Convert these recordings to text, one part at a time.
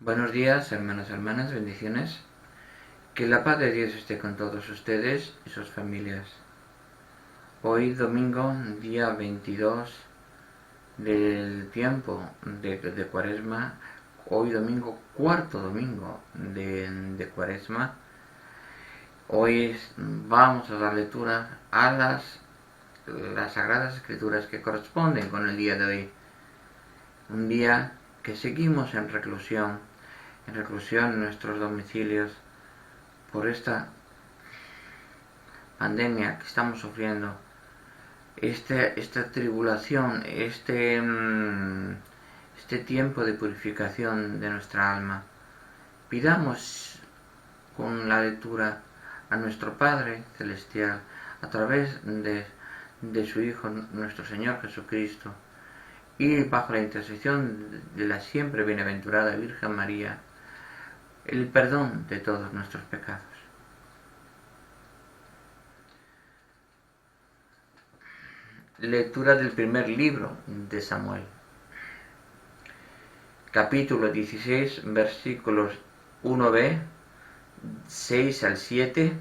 Buenos días, hermanas, bendiciones. Que la paz de Dios esté con todos ustedes y sus familias. Hoy domingo, día 22 del tiempo de Cuaresma. Hoy domingo, cuarto domingo de Cuaresma. Hoy vamos a dar lectura a las Sagradas Escrituras que corresponden con el día de hoy. Un día que seguimos en reclusión en nuestros domicilios por esta pandemia que estamos sufriendo, esta tribulación, este tiempo de purificación de nuestra alma. Pidamos con la lectura a nuestro Padre Celestial a través de su Hijo, nuestro Señor Jesucristo, y bajo la intercesión de la siempre bienaventurada Virgen María, el perdón de todos nuestros pecados. Lectura del primer libro de Samuel. Capítulo 16, versículos 1b, 6 al 7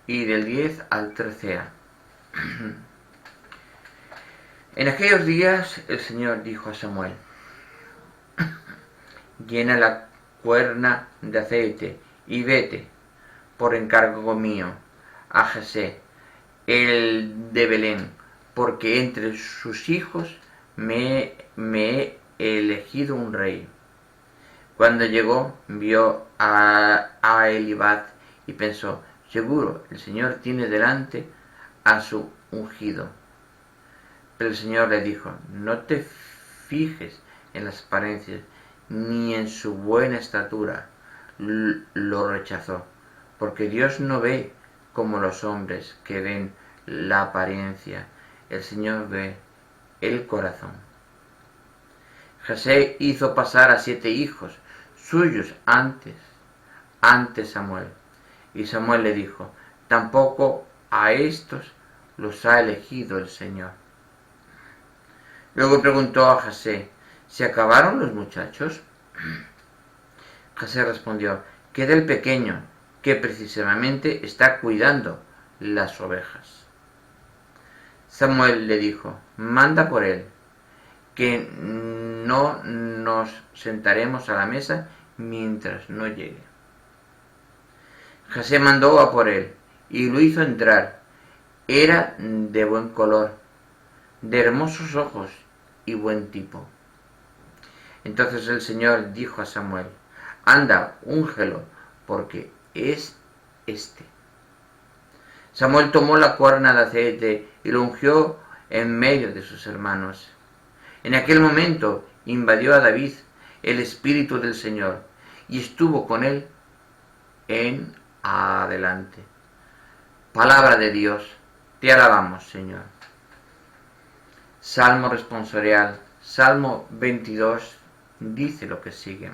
y del 10 al 13a. En aquellos días el Señor dijo a Samuel: llena la cuerna de aceite y vete, por encargo mío, a Jesé, el de Belén, porque entre sus hijos me he elegido un rey. Cuando llegó, vio a Elibat y pensó: seguro, el Señor tiene delante a su ungido. Pero el Señor le dijo: no te fijes en las apariencias, ni en su buena estatura. Lo rechazó, porque Dios no ve como los hombres que ven la apariencia. El Señor ve el corazón. Jesé hizo pasar a 7 hijos suyos ante Samuel. Y Samuel le dijo: tampoco a estos los ha elegido el Señor. Luego preguntó a Jesé: ¿se acabaron los muchachos? Jesé respondió: queda el pequeño, que precisamente está cuidando las ovejas. Samuel le dijo: manda por él, que no nos sentaremos a la mesa mientras no llegue. Jesé mandó a por él y lo hizo entrar. Era de buen color, de hermosos ojos y buen tipo. Entonces el Señor dijo a Samuel: anda, úngelo, porque es este. Samuel tomó la cuerna de aceite y lo ungió en medio de sus hermanos. En aquel momento invadió a David el Espíritu del Señor y estuvo con él en adelante. Palabra de Dios, te alabamos, Señor. Salmo responsorial, Salmo 22, dice lo que sigue: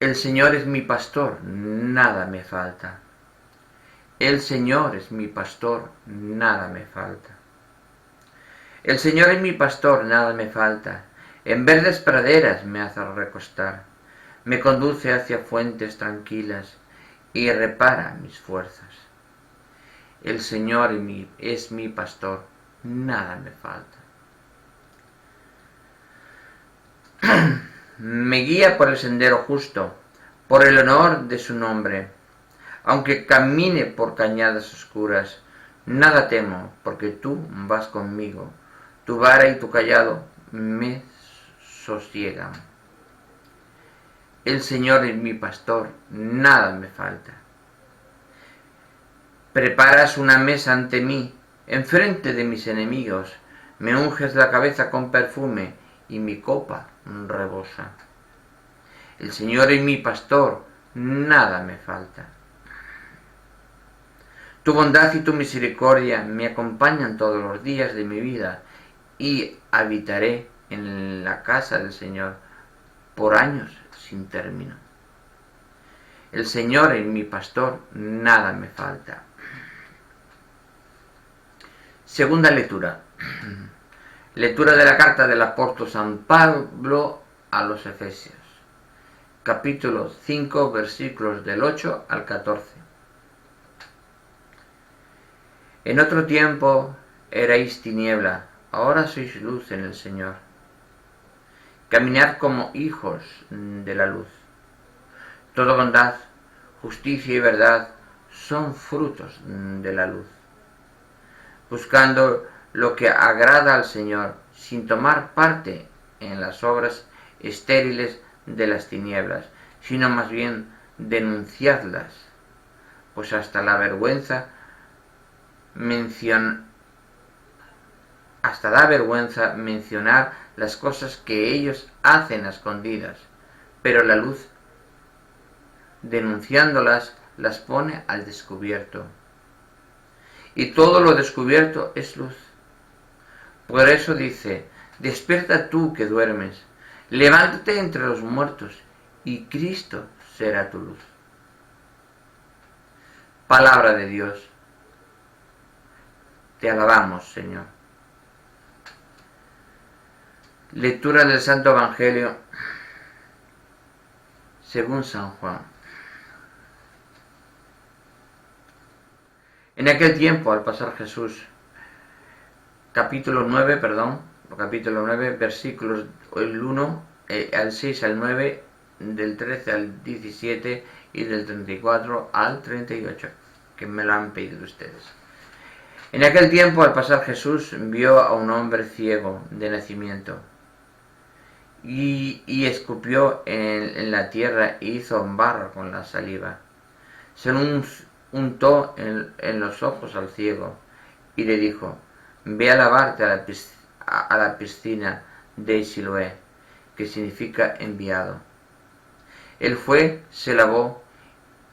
el Señor es mi pastor, nada me falta. El Señor es mi pastor, nada me falta. El Señor es mi pastor, nada me falta. En verdes praderas me hace recostar. Me conduce hacia fuentes tranquilas y repara mis fuerzas. El Señor es mi pastor, nada me falta. Me guía por el sendero justo, por el honor de su nombre. Aunque camine por cañadas oscuras, nada temo, porque tú vas conmigo. Tu vara y tu cayado me sosiegan. El Señor es mi pastor, nada me falta. Preparas una mesa ante mí, enfrente de mis enemigos. Me unges la cabeza con perfume y mi copa rebosa. El Señor es mi pastor, nada me falta. Tu bondad y tu misericordia me acompañan todos los días de mi vida y habitaré en la casa del Señor por años sin término. El Señor es mi pastor, nada me falta. Segunda lectura. Lectura de la carta del apóstol San Pablo a los Efesios, capítulo 5, versículos del 8 al 14. En otro tiempo erais tiniebla, ahora sois luz en el Señor. Caminad como hijos de la luz. Toda bondad, justicia y verdad son frutos de la luz. Buscando lo que agrada al Señor, sin tomar parte en las obras estériles de las tinieblas, sino más bien denunciadlas, pues hasta da vergüenza mencionar las cosas que ellos hacen a escondidas, pero la luz, denunciándolas, las pone al descubierto. Y todo lo descubierto es luz. Por eso dice: despierta tú que duermes, levántate entre los muertos, y Cristo será tu luz. Palabra de Dios. Te alabamos, Señor. Lectura del Santo Evangelio según San Juan. En aquel tiempo, al pasar Jesús, capítulo 9, versículos del 1 al 6 al 9, del 13 al 17 y del 34 al 38, que me lo han pedido ustedes. En aquel tiempo, al pasar Jesús, vio a un hombre ciego de nacimiento, y escupió en la tierra e hizo barro con la saliva. Se lo untó en los ojos al ciego y le dijo: ve a lavarte a la piscina de Siloé, que significa enviado. Él fue, se lavó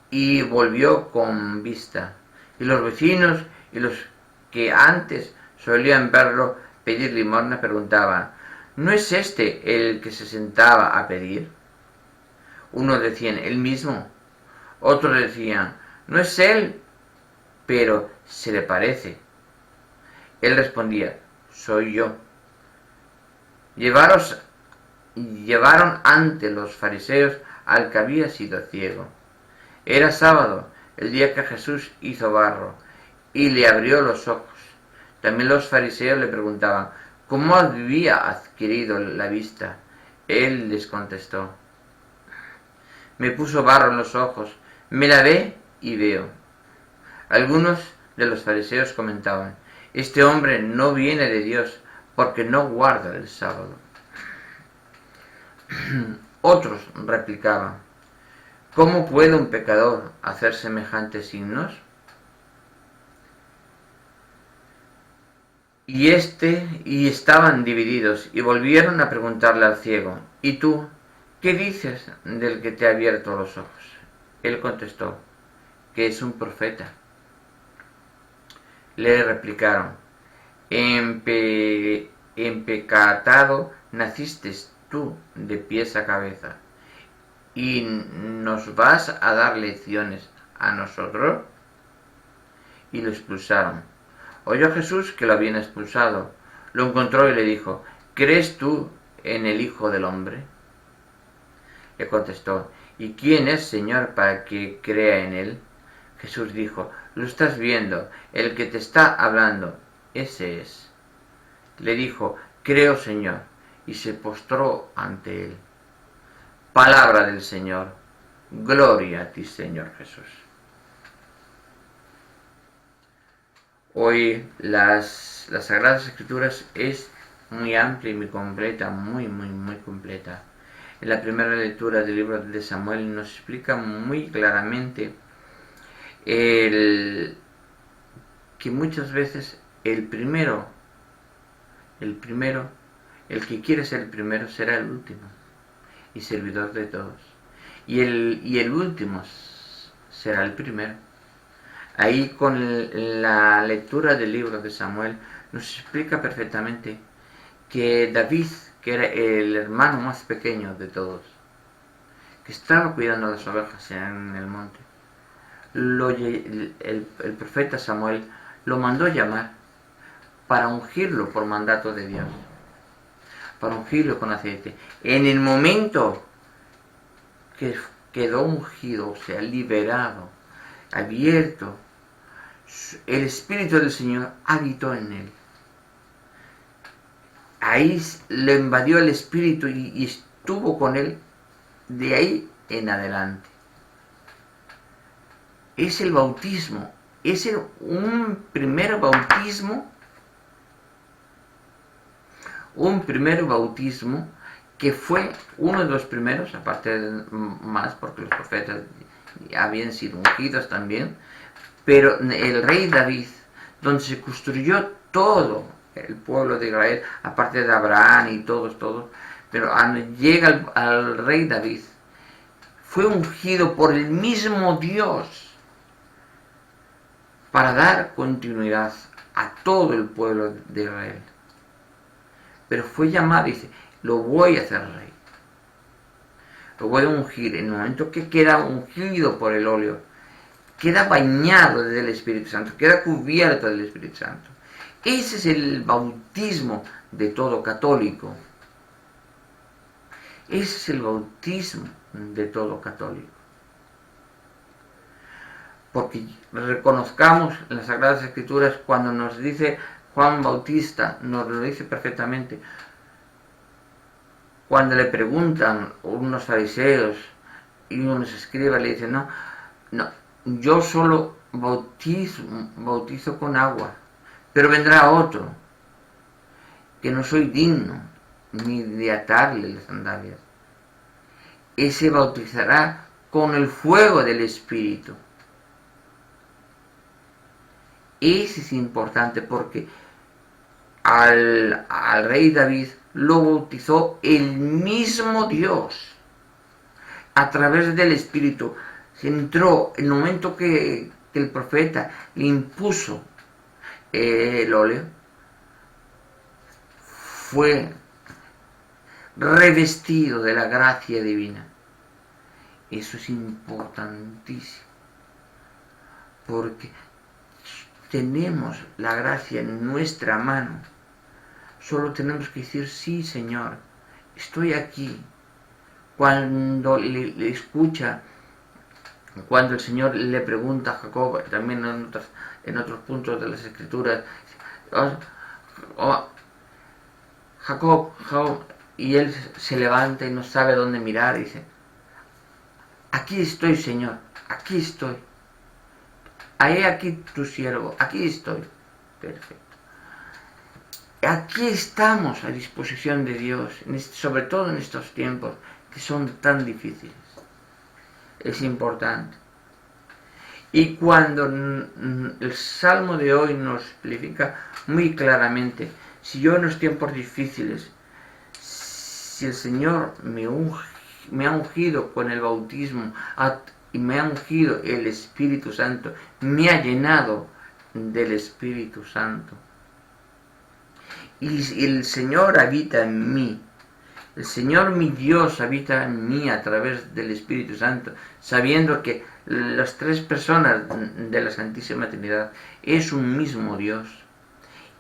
y volvió con vista. Y los vecinos y los que antes solían verlo pedir limosna preguntaban: ¿no es este el que se sentaba a pedir? Unos decían: él mismo. Otros decían: no es él, pero se le parece. Él respondía: soy yo. Llevaron ante los fariseos al que había sido ciego. Era sábado, el día que Jesús hizo barro, y le abrió los ojos. También los fariseos le preguntaban cómo había adquirido la vista. Él les contestó: me puso barro en los ojos, me lavé y veo. Algunos de los fariseos comentaban: este hombre no viene de Dios, porque no guarda el sábado. Otros replicaban: ¿cómo puede un pecador hacer semejantes signos? Y estaban divididos, y volvieron a preguntarle al ciego: ¿y tú qué dices del que te ha abierto los ojos? Él contestó: que es un profeta. Le replicaron: empecatado naciste tú de pies a cabeza, ¿y nos vas a dar lecciones a nosotros? Y lo expulsaron. Oyó Jesús que lo habían expulsado, lo encontró y le dijo: ¿crees tú en el Hijo del Hombre? Le contestó: ¿y quién es, Señor, para que crea en él? Jesús dijo: lo estás viendo, el que te está hablando, ese es. Le dijo: creo, Señor, y se postró ante él. Palabra del Señor. Gloria a ti, Señor Jesús. Hoy las Sagradas Escrituras es muy amplia y muy completa, muy completa. En la primera lectura del libro de Samuel nos explica muy claramente que muchas veces el que quiere ser el primero será el último y servidor de todos. Y el último será el primero. Ahí con la lectura del libro de Samuel nos explica perfectamente que David, que era el hermano más pequeño de todos, que estaba cuidando las ovejas en el monte, el profeta Samuel lo mandó llamar para ungirlo por mandato de Dios. para ungirlo con aceite. En el momento que quedó ungido, o sea, liberado, abierto, el Espíritu del Señor habitó en él. Ahí le invadió el Espíritu y estuvo con él de ahí en adelante. Es el bautismo, es un primer bautismo que fue uno de los primeros, aparte de más porque los profetas habían sido ungidos también, pero el rey David, donde se construyó todo el pueblo de Israel, aparte de Abraham y todos, pero llega al rey David, fue ungido por el mismo Dios para dar continuidad a todo el pueblo de Israel. Pero fue llamado y dice, lo voy a hacer rey. Lo voy a ungir. En el momento que queda ungido por el óleo, queda bañado del Espíritu Santo, queda cubierto del Espíritu Santo. Ese es el bautismo de todo católico. Ese es el bautismo de todo católico. Porque reconozcamos en las Sagradas Escrituras cuando nos dice Juan Bautista, nos lo dice perfectamente, cuando le preguntan unos fariseos y unos escribas, le dicen, no, yo solo bautizo con agua, pero vendrá otro, que no soy digno ni de atarle las sandalias. Ese bautizará con el fuego del Espíritu. Ese es importante porque al rey David lo bautizó el mismo Dios a través del Espíritu. Se entró el momento que el profeta le impuso el óleo, fue revestido de la gracia divina. Eso es importantísimo porque tenemos la gracia en nuestra mano. Solo tenemos que decir, sí, Señor, estoy aquí. Cuando le escucha, cuando el Señor le pregunta a Jacob, también en otros puntos de las Escrituras, Jacob, y él se levanta y no sabe dónde mirar, y dice, aquí estoy, Señor, aquí estoy. Ahí aquí tu siervo, aquí estoy. Perfecto. Aquí estamos a disposición de Dios, sobre todo en estos tiempos que son tan difíciles. Es importante. Y cuando el Salmo de hoy nos explica muy claramente, si yo en los tiempos difíciles, si el Señor me ha ungido con el bautismo y me ha ungido el Espíritu Santo, me ha llenado del Espíritu Santo. Y el Señor habita en mí. El Señor mi Dios habita en mí a través del Espíritu Santo, sabiendo que las tres personas de la Santísima Trinidad es un mismo Dios.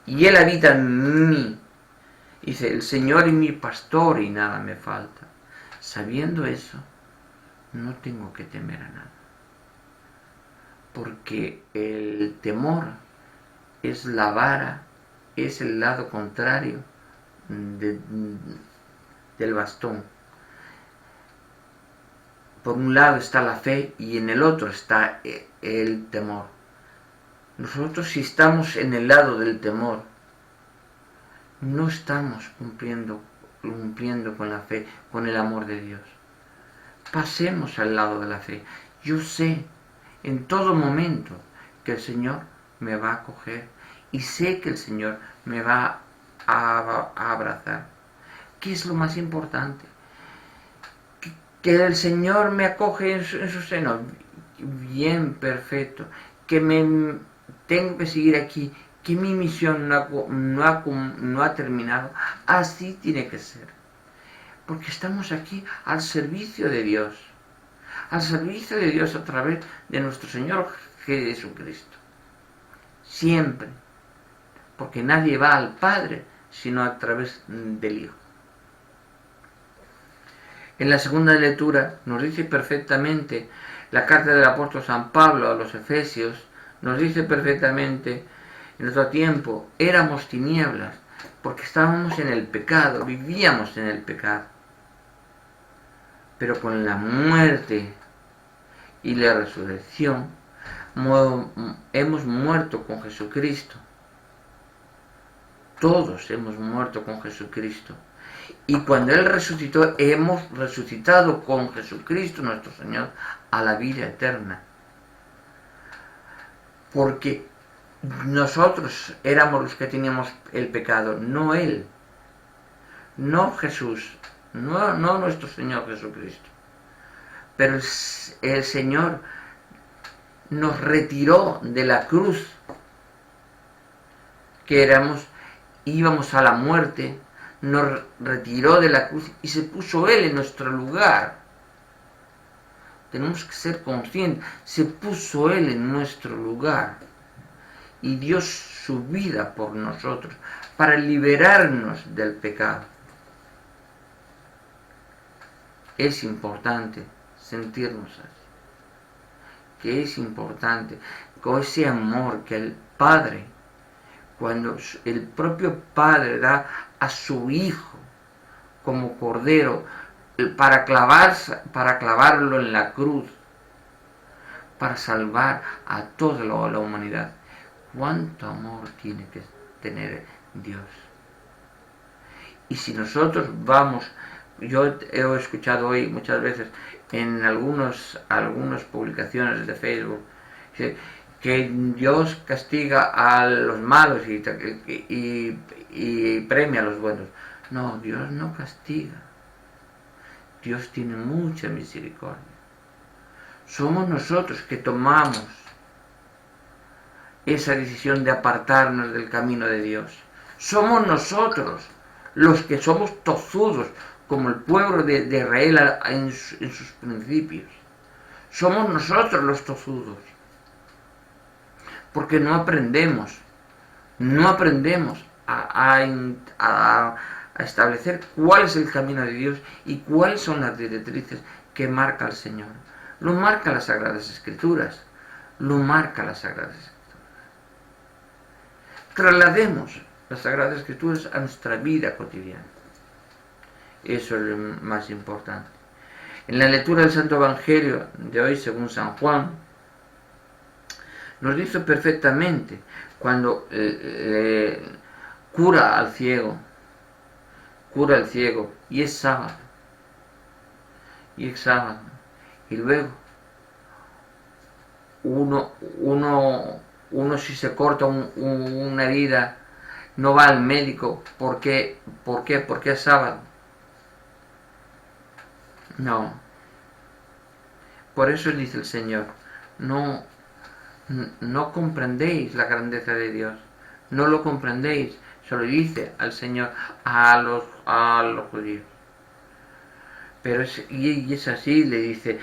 Y Él habita en mí. Dice, el Señor es mi pastor y nada me falta. Sabiendo eso, no tengo que temer a nada. Porque el temor es la vara, es el lado contrario del bastón. Por un lado está la fe y en el otro está el temor. Nosotros, si estamos en el lado del temor, no estamos cumpliendo con la fe, con el amor de Dios. Pasemos al lado de la fe. Yo sé en todo momento que el Señor me va a acoger y sé que el Señor me va a abrazar. ¿Qué es lo más importante? Que el Señor me acoge en su seno. Bien, perfecto. Que me tengo que seguir aquí. Que mi misión no ha terminado. Así tiene que ser. Porque estamos aquí al servicio de Dios. Al servicio de Dios a través de nuestro Señor Jesucristo. Siempre. Porque nadie va al Padre sino a través del Hijo. En la segunda lectura nos dice perfectamente, la carta del apóstol San Pablo a los Efesios, nos dice perfectamente, en otro tiempo éramos tinieblas, porque estábamos en el pecado, vivíamos en el pecado. Pero con la muerte y la resurrección hemos muerto con Jesucristo. Todos hemos muerto con Jesucristo. Y cuando Él resucitó, hemos resucitado con Jesucristo nuestro Señor a la vida eterna. Porque nosotros éramos los que teníamos el pecado, no Él. No Jesús, no nuestro Señor Jesucristo. Pero el Señor nos retiró de la cruz, que íbamos a la muerte, nos retiró de la cruz y se puso Él en nuestro lugar. Tenemos que ser conscientes, se puso Él en nuestro lugar y dio su vida por nosotros para liberarnos del pecado. Es importante sentirnos así, que es importante con ese amor que el Padre, cuando el propio Padre da a su Hijo como Cordero para clavarlo en la cruz, para salvar a toda la humanidad. ¿Cuánto amor tiene que tener Dios? Y si nosotros vamos, yo he escuchado hoy muchas veces en algunas publicaciones de Facebook que Dios castiga a los malos y premia a los buenos. No, Dios no castiga. Dios tiene mucha misericordia. Somos nosotros que tomamos esa decisión de apartarnos del camino de Dios. Somos nosotros los que somos tozudos, como el pueblo de Israel en sus principios. Somos nosotros los tozudos. Porque no aprendemos a establecer cuál es el camino de Dios y cuáles son las directrices que marca el Señor. Lo marca las Sagradas Escrituras. Traslademos las Sagradas Escrituras a nuestra vida cotidiana. Eso es lo más importante. En la lectura del Santo Evangelio de hoy, según San Juan, nos dice perfectamente cuando cura al ciego, y es sábado, y luego uno si se corta una herida no va al médico. ¿Por qué? Porque es sábado. No. Por eso dice el Señor, no comprendéis la grandeza de Dios, no lo comprendéis. Se lo dice al Señor a los judíos. Pero es así, le dice,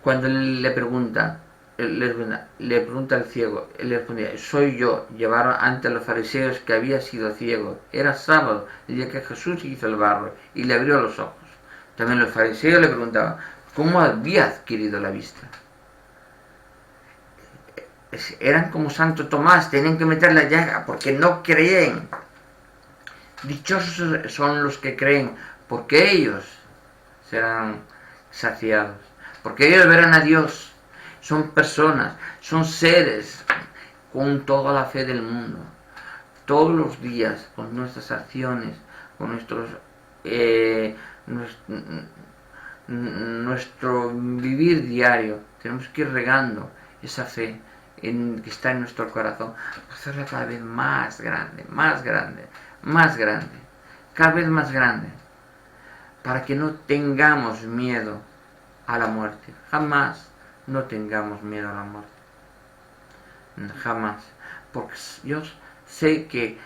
cuando le pregunta al ciego, él le respondía, soy yo. Llevaron ante los fariseos que había sido ciego. Era sábado, el día que Jesús hizo el barro y le abrió los ojos. También los fariseos le preguntaban, ¿cómo había adquirido la vista? Eran como Santo Tomás, tenían que meter la llaga porque no creen. Dichosos son los que creen, porque ellos serán saciados, porque ellos verán a Dios. Son personas, son seres con toda la fe del mundo. Todos los días, con nuestras acciones, con nuestro vivir diario, tenemos que ir regando esa fe que está en nuestro corazón, hacerla cada vez más grande, cada vez más grande, para que no tengamos miedo a la muerte. Jamás no tengamos miedo a la muerte. Jamás. Porque yo sé que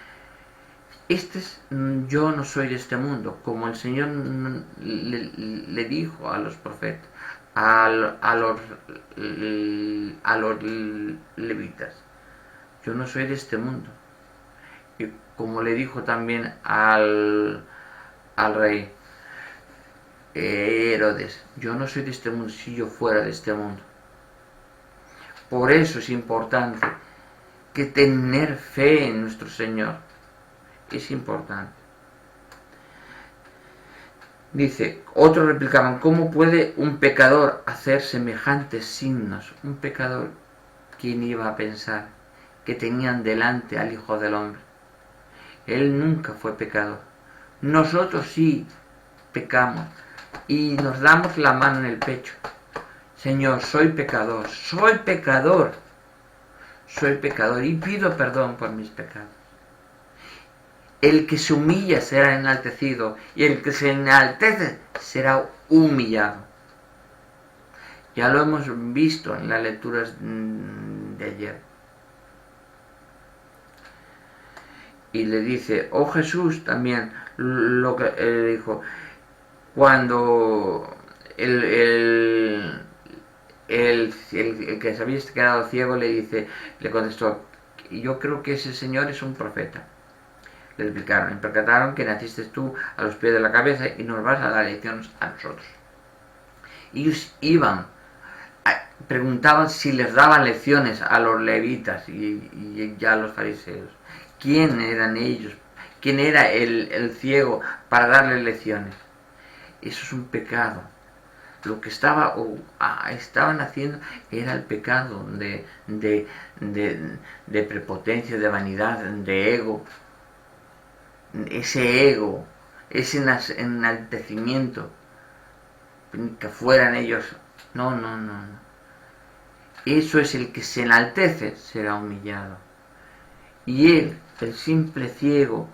yo no soy de este mundo, como el Señor le dijo a los profetas, a los levitas, yo no soy de este mundo. Y como le dijo también al rey, Herodes, yo no soy de este mundo si yo fuera de este mundo. Por eso es importante que tener fe en nuestro Señor. Es importante. Dice, otros replicaban, ¿cómo puede un pecador hacer semejantes signos? Un pecador, ¿quién iba a pensar que tenían delante al Hijo del Hombre? Él nunca fue pecador. Nosotros sí pecamos y nos damos la mano en el pecho. Señor, soy pecador y pido perdón por mis pecados. El que se humilla será enaltecido y el que se enaltece será humillado. Ya lo hemos visto en las lecturas de ayer. Y le dice, oh Jesús, también lo que le dijo, cuando el que se había quedado ciego le contestó, yo creo que ese señor es un profeta. Le explicaron, interpretaron que naciste tú a los pies de la cabeza y nos vas a dar lecciones a nosotros. Ellos preguntaban si les daban lecciones a los levitas y ya a los fariseos. ¿Quién eran ellos? ¿Quién era el ciego para darle lecciones? Eso es un pecado. Lo que estaban haciendo era el pecado de prepotencia, de vanidad, de ego. Ese ego, ese enaltecimiento, que fueran ellos. No. Eso es el que se enaltece, será humillado. Y él, el simple ciego,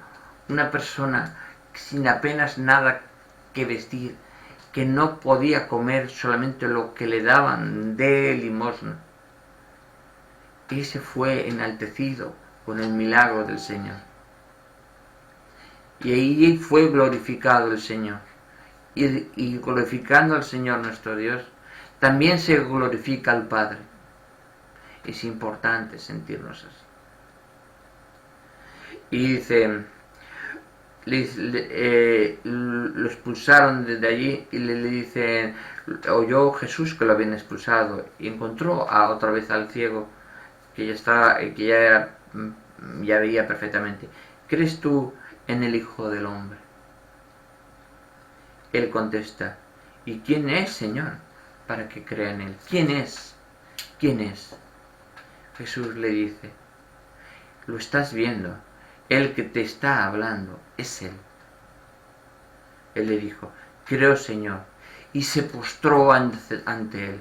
una persona sin apenas nada que vestir, que no podía comer solamente lo que le daban de limosna, ese fue enaltecido con el milagro del Señor. Y ahí fue glorificado el Señor. Y glorificando al Señor nuestro Dios, también se glorifica al Padre. Es importante sentirnos así. Y dice, lo expulsaron desde allí y le dicen, oyó Jesús que lo habían expulsado y encontró otra vez al ciego que ya veía perfectamente. ¿Crees tú en el Hijo del Hombre? Él contesta, ¿y quién es, Señor, para que crea en él? ¿Quién es? ¿Quién es? Jesús le dice, lo estás viendo, el que te está hablando es él. Él le dijo, creo, Señor, y se postró ante él.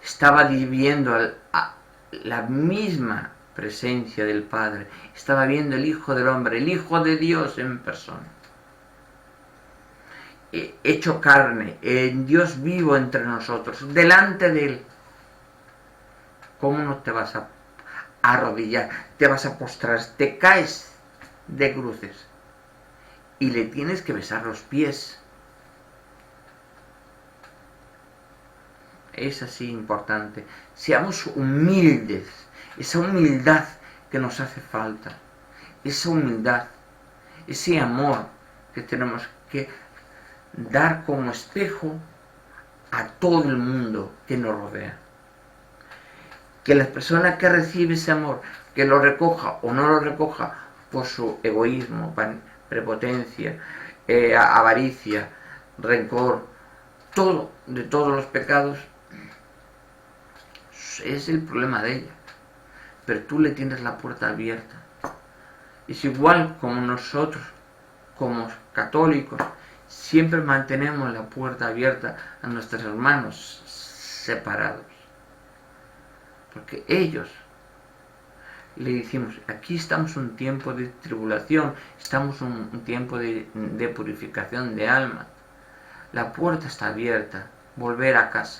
Estaba viviendo la misma presencia del Padre, estaba viendo el Hijo del Hombre, el Hijo de Dios en persona, hecho carne, en Dios vivo entre nosotros, delante de él. ¿Cómo no te vas a arrodillar, te vas a postrar, te caes de bruces y le tienes que besar los pies? Es así importante. Seamos humildes, esa humildad que nos hace falta, esa humildad, ese amor que tenemos que dar como espejo a todo el mundo que nos rodea. Que la persona que recibe ese amor, que lo recoja o no lo recoja por su egoísmo, prepotencia, avaricia, rencor, de todos los pecados, es el problema de ella. Pero tú le tienes la puerta abierta. Es igual como nosotros, como católicos, siempre mantenemos la puerta abierta a nuestros hermanos separados. Porque ellos, le decimos, aquí estamos un tiempo de tribulación, estamos un tiempo de purificación de alma. La puerta está abierta, volver a casa,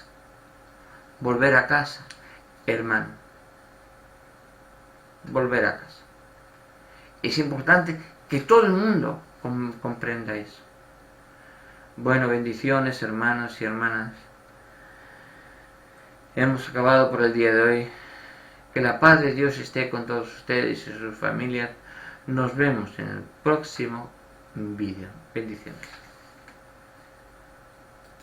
hermano, volver a casa. Es importante que todo el mundo comprenda eso. Bueno, bendiciones, hermanos y hermanas. Hemos acabado por el día de hoy. Que la paz de Dios esté con todos ustedes y sus familias. Nos vemos en el próximo vídeo. Bendiciones.